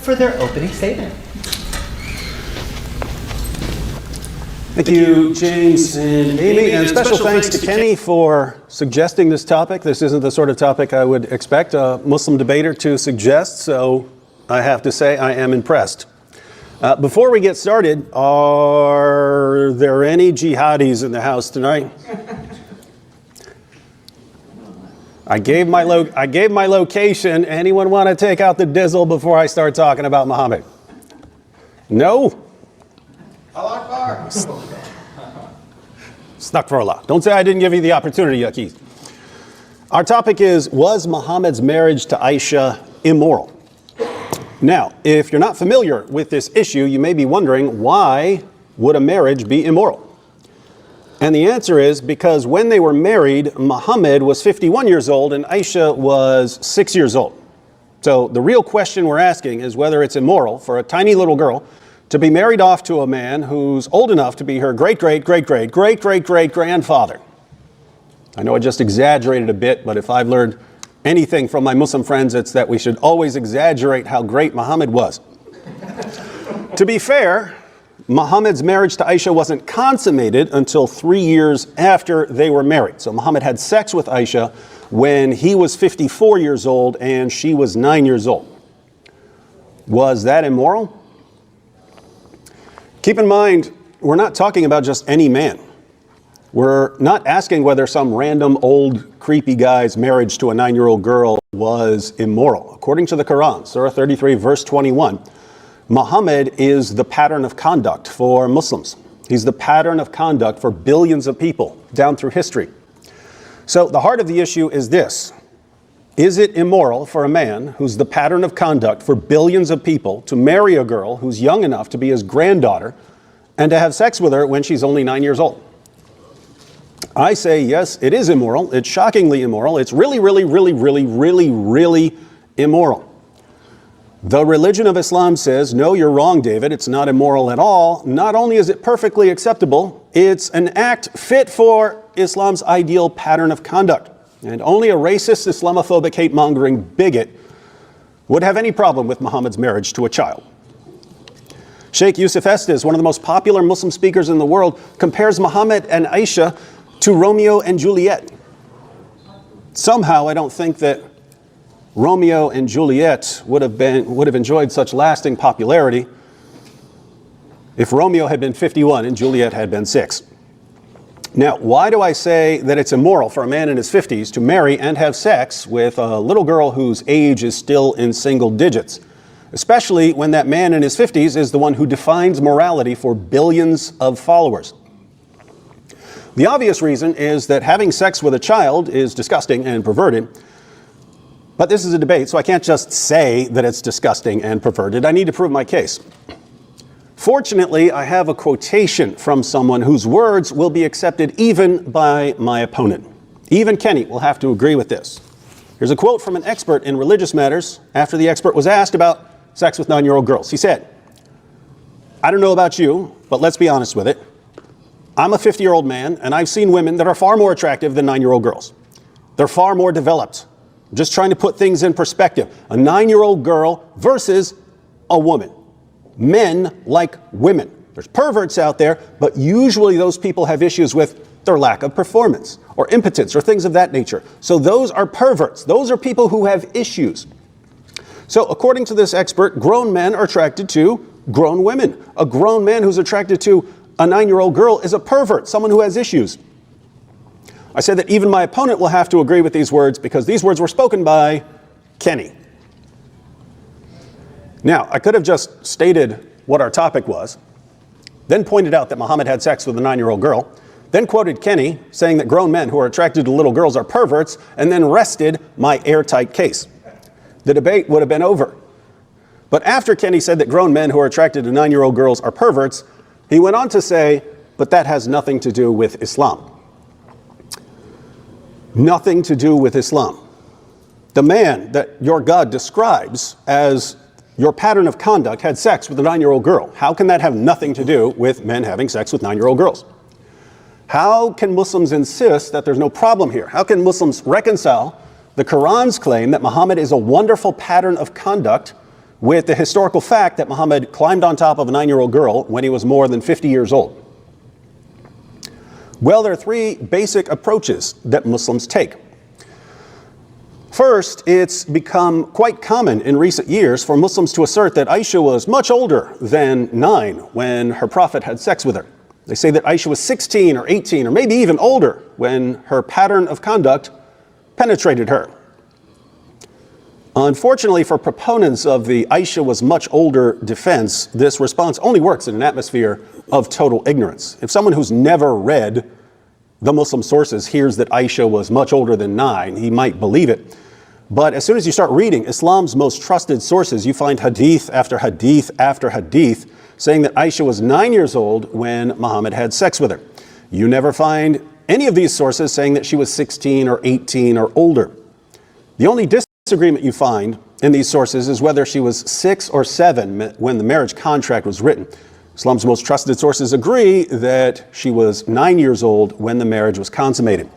for their opening statement. Thank you, James and Amy, and special thanks to Kenny for suggesting this topic. This isn't the sort of topic I would expect a Muslim debater to suggest, so I have to say I am impressed. Before we get started, are there any jihadis in the house tonight? I gave my location. Anyone want to take out the dizzle before I start talking about Muhammad? No? Allah Akbar. Stuck for Allah. Don't say I didn't give you the opportunity, Yaqis. Our topic is, was Muhammad's marriage to Aisha immoral? Now, if you're not familiar with this issue, you may be wondering, why would a marriage be immoral? And the answer is because when they were married, Muhammad was 51 years old and Aisha was 6 years old. So the real question we're asking is whether it's immoral for a tiny little girl to be married off to a man who's old enough to be her great-great-great-great-great-great-grandfather. I know I just exaggerated a bit, but if I've learned anything from my Muslim friends, it's that we should always exaggerate how great Muhammad was. To be fair, Muhammad's marriage to Aisha wasn't consummated until 3 years after they were married. So Muhammad had sex with Aisha when he was 54 years old and she was 9 years old. Was that immoral? Keep in mind, we're not talking about just any man. We're not asking whether some random old creepy guy's marriage to a 9-year-old girl was immoral. According to the Quran, Surah 33, verse 21, Muhammad is the pattern of conduct for Muslims. He's the pattern of conduct for billions of people down through history. So the heart of the issue is this. Is it immoral for a man who's the pattern of conduct for billions of people to marry a girl who's young enough to be his granddaughter and to have sex with her when she's only 9 years old? I say yes, it is immoral. It's shockingly immoral. It's really, really, really, really, really, really immoral. The religion of Islam says, no, you're wrong, David. It's not immoral at all. Not only is it perfectly acceptable, it's an act fit for Islam's ideal pattern of conduct. And only a racist, Islamophobic, hate-mongering bigot would have any problem with Muhammad's marriage to a child. Sheikh Yusuf Estes, one of the most popular Muslim speakers in the world, compares Muhammad and Aisha to Romeo and Juliet. Somehow, I don't think that Romeo and Juliet would have enjoyed such lasting popularity if Romeo had been 51 and Juliet had been 6. Now, why do I say that it's immoral for a man in his 50s to marry and have sex with a little girl whose age is still in single digits? Especially when that man in his 50s is the one who defines morality for billions of followers. The obvious reason is that having sex with a child is disgusting and perverted. But this is a debate, so I can't just say that it's disgusting and perverted. I need to prove my case. Fortunately, I have a quotation from someone whose words will be accepted even by my opponent. Even Kenny will have to agree with this. Here's a quote from an expert in religious matters after the expert was asked about sex with 9-year-old girls. He said, I don't know about you, but let's be honest with it. I'm a 50-year-old man, and I've seen women that are far more attractive than 9-year-old girls. They're far more developed. I'm just trying to put things in perspective. A 9-year-old girl versus a woman. Men like women. There's perverts out there, but usually those people have issues with their lack of performance or impotence or things of that nature. So those are perverts. Those are people who have issues. So according to this expert, grown men are attracted to grown women. A grown man who's attracted to a 9-year-old girl is a pervert, someone who has issues. I said that even my opponent will have to agree with these words because these words were spoken by Kenny. Now, I could have just stated what our topic was, then pointed out that Muhammad had sex with a 9-year-old girl, then quoted Kenny saying that grown men who are attracted to little girls are perverts, and then rested my airtight case. The debate would have been over. But after Kenny said that grown men who are attracted to 9-year-old girls are perverts, he went on to say, but that has nothing to do with Islam. Nothing to do with Islam. The man that your God describes as your pattern of conduct had sex with a 9-year-old girl. How can that have nothing to do with men having sex with 9-year-old girls? How can Muslims insist that there's no problem here? How can Muslims reconcile the Quran's claim that Muhammad is a wonderful pattern of conduct with the historical fact that Muhammad climbed on top of a 9-year-old girl when he was more than 50 years old? Well, there are three basic approaches that Muslims take. First, it's become quite common in recent years for Muslims to assert that Aisha was much older than 9 when her prophet had sex with her. They say that Aisha was 16 or 18 or maybe even older when her pattern of conduct penetrated her. Unfortunately for proponents of the Aisha was much older defense, this response only works in an atmosphere of total ignorance. If someone who's never read the Muslim sources hears that Aisha was much older than 9, he might believe it. But as soon as you start reading Islam's most trusted sources, you find hadith after hadith after hadith saying that Aisha was 9 years old when Muhammad had sex with her. You never find any of these sources saying that she was 16 or 18 or older. The only disagreement you find in these sources is whether she was 6 or 7 when the marriage contract was written. Islam's most trusted sources agree that she was 9 years old when the marriage was consummated.